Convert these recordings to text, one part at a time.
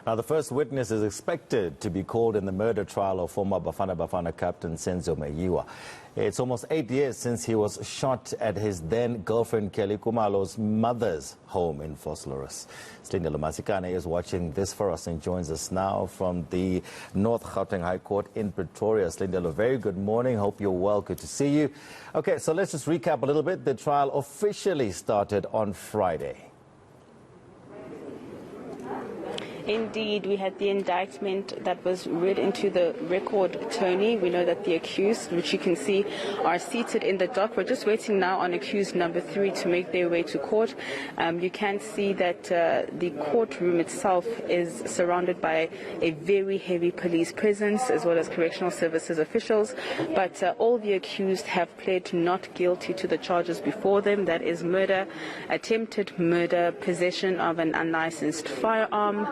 Now, the first witness is expected to be called in the murder trial of former Bafana-Bafana captain Senzo Meyiwa. It's almost 8 years since he was shot at his then-girlfriend Kelly Kumalo's mother's home in Vosloorus. Slindelo Masikane is watching this for us and joins us now from the North Gauteng High Court in Pretoria. Slindelo, very good morning. Hope you're well. Good to see you. Okay, so let's just recap a little bit. The trial officially started on Friday. Indeed, we had the indictment that was read into the record, Tony. We know that the accused, which you can see, are seated in the dock. We're just waiting now on accused number 3 to make their way to court. You can see that the courtroom itself is surrounded by a very heavy police presence, as well as correctional services officials. But all the accused have pled not guilty to the charges before them. That is murder, attempted murder, possession of an unlicensed firearm,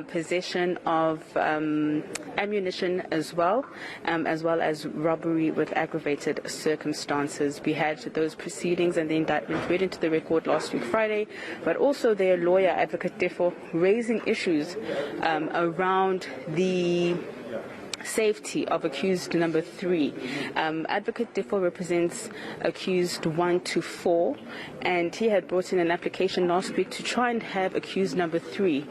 possession of ammunition as well as robbery with aggravated circumstances. We had those proceedings and the indictment read into the record last week Friday, but also their lawyer, Advocate Defo, raising issues around the safety of accused number 3. Advocate Defo represents accused 1 to 4, and he had brought in an application last week to try and have accused number 3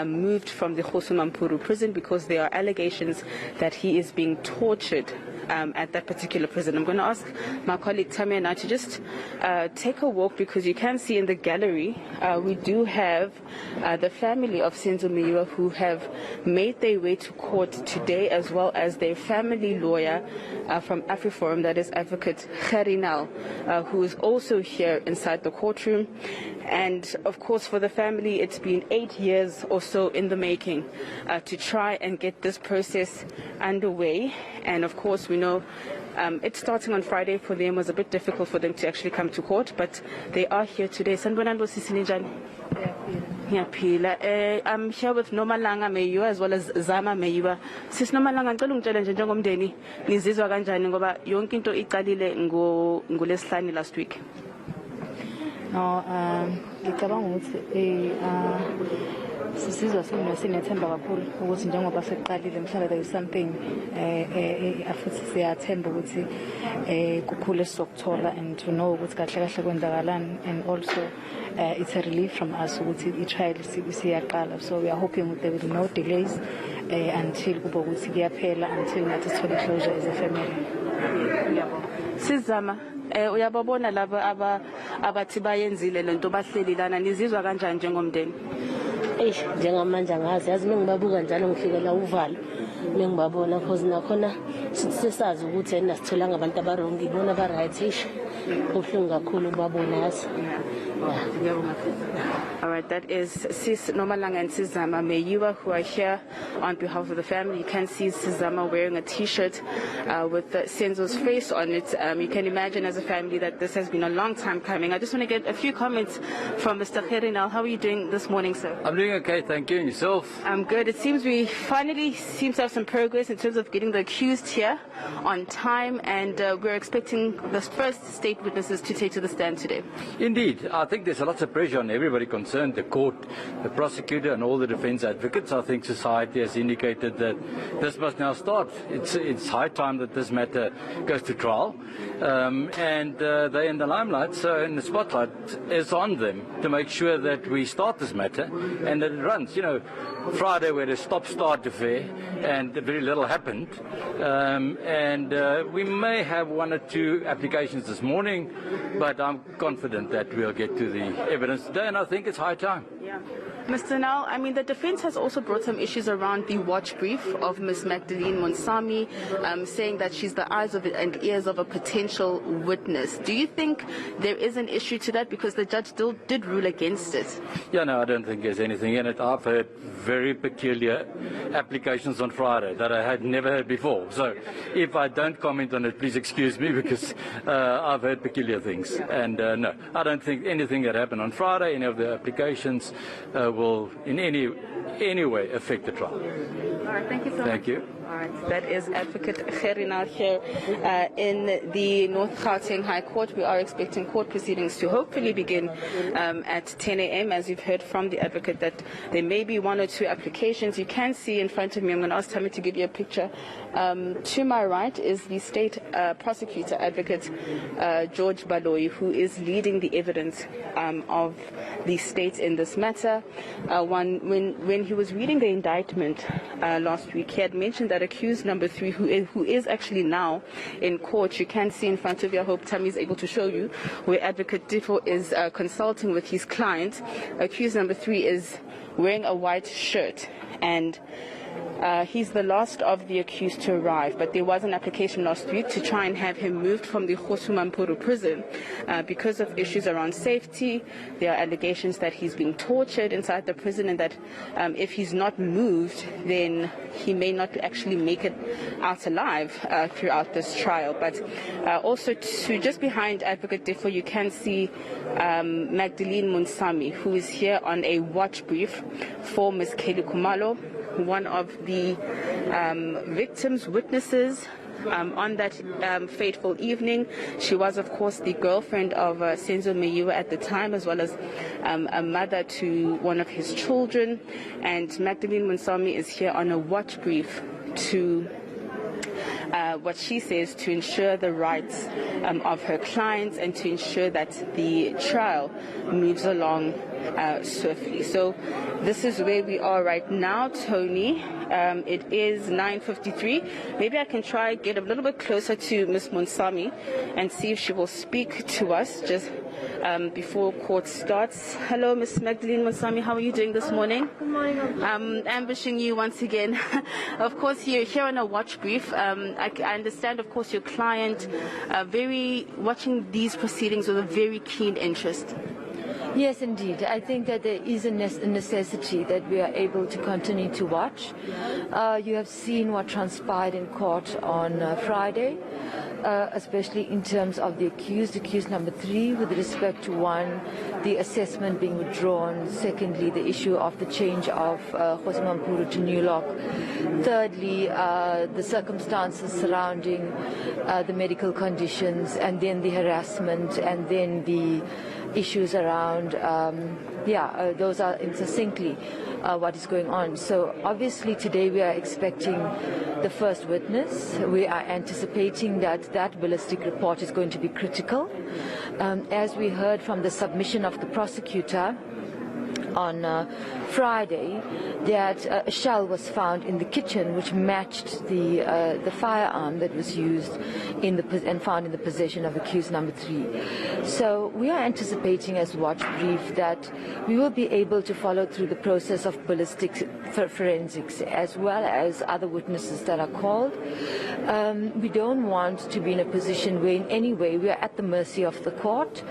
moved from the Khosumampuru prison because there are allegations that he is being tortured at that particular prison. I'm going to ask my colleague Tamia now to just take a walk, because you can see in the gallery we do have the family of Senzo Meyiwa who have made their way to court today, as well as their family lawyer from AfriForum, that is Advocate Kharinal, who is also here inside the courtroom. And of course, for the family, it's been 8 years or so in the making to try and get this process underway. And of course, we know it's starting on Friday for them was a bit difficult for them to actually come to court, but they are here today. Sanibonani Sisinijani. I'm here with Nomalanga Meyiwa as well as Zama Meyiwa. Sis Nomalanga, ngicela ungitshele nje njengomndeni nizizwa kanjani ngoba yonke into iqalile ngolesihlanu last week. No, ngicabanga ukuthi sisizwa sinethemba kakhulu ukuthi njengoba seqalile mhlawumbe there is something futhi siyathemba ukuthi kukhulu esizokuthola, and to know ukuthi kahle kahle kwenzakalani, and also it's a relief from us ukuthi i-trial siyaqala. So we are hoping that there will be no delays until kube ukuthi kuyaphela, until nathi sithole closure as a family. Sizama uyababona laba abathi bayenzile lento bahleli lana, nizizwa kanjani njengomndeni? Njengamanje angazi, yazi mengibabuka njalo ngifika la uvalo mengibabona, because nakhona sisazi ukuthi ayinasitholanga abantu abarongi, ibona aba-right. Kubuhlungu kakhulu ubabona yazi. All right, that is Sis Nomalanga and Sizama Meyiwa, who are here on behalf of the family. You can see Sizama wearing a T-shirt with Senzo's face on it. You can imagine as a family that this has been a long time coming. I just want to get a few comments from Mr. Kharinal. How are you doing this morning, sir? I'm doing okay, thank you. And yourself? I'm good. It seems we finally seem to have some progress in terms of getting the accused here on time, and we're expecting the first state witnesses to take to the stand today. Indeed. I think there's lots of pressure on everybody concerned, the court, the prosecutor and all the defense advocates. I think society has indicated that this must now start. It's high time that this matter goes to trial, and they're in the limelight, so in the spotlight is on them to make sure that we start this matter and that it runs. You know, Friday we had a stop-start affair and very little happened, and we may have 1 or 2 applications this morning, but I'm confident that we'll get to the evidence today, and I think it's high time. Yeah. Mr. Nal, I mean, the defense has also brought some issues around the watch brief of Ms. Magdalene Monsami, saying that she's the eyes of and ears of a potential witness. Do you think there is an issue to that, because the judge still did rule against it? Yeah, no, I don't think there's anything in it. I've heard very peculiar applications on Friday that I had never heard before. So if I don't comment on it, please excuse me, because I've heard peculiar things. And no, I don't think anything that happened on Friday, any of the applications, will in any way affect the trial. All right, thank you so much. Thank you. All right, that is Advocate Gerina here in the North Gauteng High Court. We are expecting court proceedings to hopefully begin at 10 a.m. As you've heard from the advocate that there may be one or two applications. You can see in front of me, I'm going to ask Tammy to give you a picture. To my right is the state prosecutor, Advocate George Baloyi, who is leading the evidence of the state in this matter. When he was reading the indictment last week, he had mentioned that accused number 3, who is actually now in court, you can see in front of you, I hope Tammy is able to show you, where Advocate Diffo is consulting with his client. Accused number 3 is wearing a white shirt, and he's the last of the accused to arrive, but there was an application last week to try and have him moved from the Courtroom prison because of issues around safety. There are allegations that he's being tortured inside the prison, and that if he's not moved, then he may not actually make it out alive throughout this trial. But also to just behind Advocate Defo, you can see Magdalene Munsami, who is here on a watch brief for Ms. Kelly Kumalo, one of the victims' witnesses on that fateful evening. She was, of course, the girlfriend of Senzo Meyiwa at the time, as well as a mother to one of his children. And Magdalene Munsami is here on a watch brief to what she says to ensure the rights of her clients and to ensure that the trial moves along swiftly. So this is where we are right now, Tony. It is 9:53. Maybe I can try get a little bit closer to Ms. Munsami and see if she will speak to us just before court starts. Hello, Ms. Magdalene Munsami. How are you doing this morning? Good morning. Ambushing you once again. Of course, you're here on a watch brief. I understand, of course, your client watching these proceedings with a very keen interest. Yes, indeed. I think that there is a necessity that we are able to continue to watch. You have seen what transpired in court on Friday, especially in terms of the accused number 3, with respect to 1, the assessment being withdrawn. Secondly, the issue of the change of Kgosimampuru to New Lock. Thirdly, the circumstances surrounding the medical conditions, and then the harassment, and then the issues around, those are succinctly what is going on. So obviously today we are expecting the first witness. We are anticipating that ballistic report is going to be critical. As we heard from the submission of the prosecutor on Friday, that a shell was found in the kitchen which matched the firearm that was used and found in the possession of accused number 3. So we are anticipating, as watch brief, that we will be able to follow through the process of ballistic forensics as well as other witnesses that are called. We don't want to be in a position where in any way we are at the mercy of the court.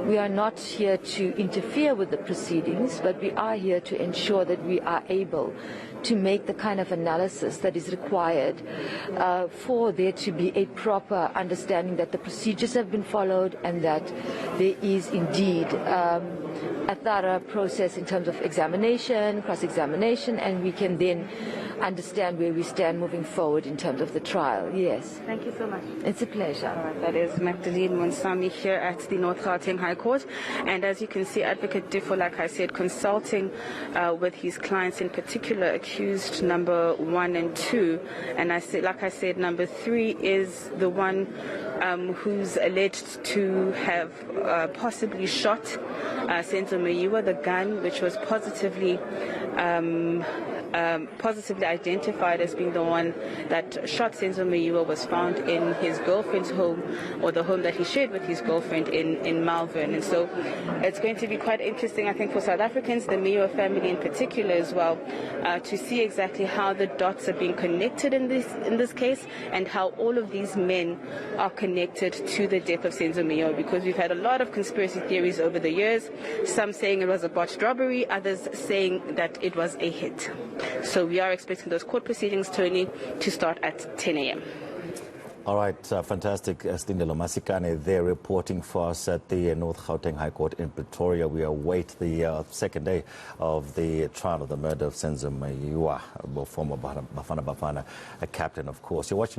We are not here to interfere with the proceedings, but we are here to ensure that we are able to make the kind of analysis that is required for there to be a proper understanding that the procedures have been followed and that there is indeed a thorough process in terms of examination, cross-examination, and we can then understand where we stand moving forward in terms of the trial. Yes. Thank you so much. It's a pleasure. All right, that is Magdalene Munsami here at the North Gauteng High Court. And as you can see, Advocate Diffo, like I said, consulting with his clients, in particular accused number 1 and 2. And like I said, number 3 is the one who's alleged to have possibly shot Senzo Meyiwa, the gun which was positively identified as being the one that shot Senzo Meyiwa was found in his girlfriend's home, or the home that he shared with his girlfriend in Malvern. And so it's going to be quite interesting, I think, for South Africans, the Meyiwa family in particular as well, to see exactly how the dots are being connected in this case, and how all of these men are connected to the death of Senzo Meyiwa, because we've had a lot of conspiracy theories over the years, some saying it was a botched robbery, others saying that it was a hit. So we are expecting those court proceedings, Tony, to start at 10 a.m. All right, fantastic. Slindelo Masikane there reporting for us at the North Gauteng High Court in Pretoria. We await the second day of the trial of the murder of Senzo Meyiwa, former Bafana-Bafana captain, of course. You're watching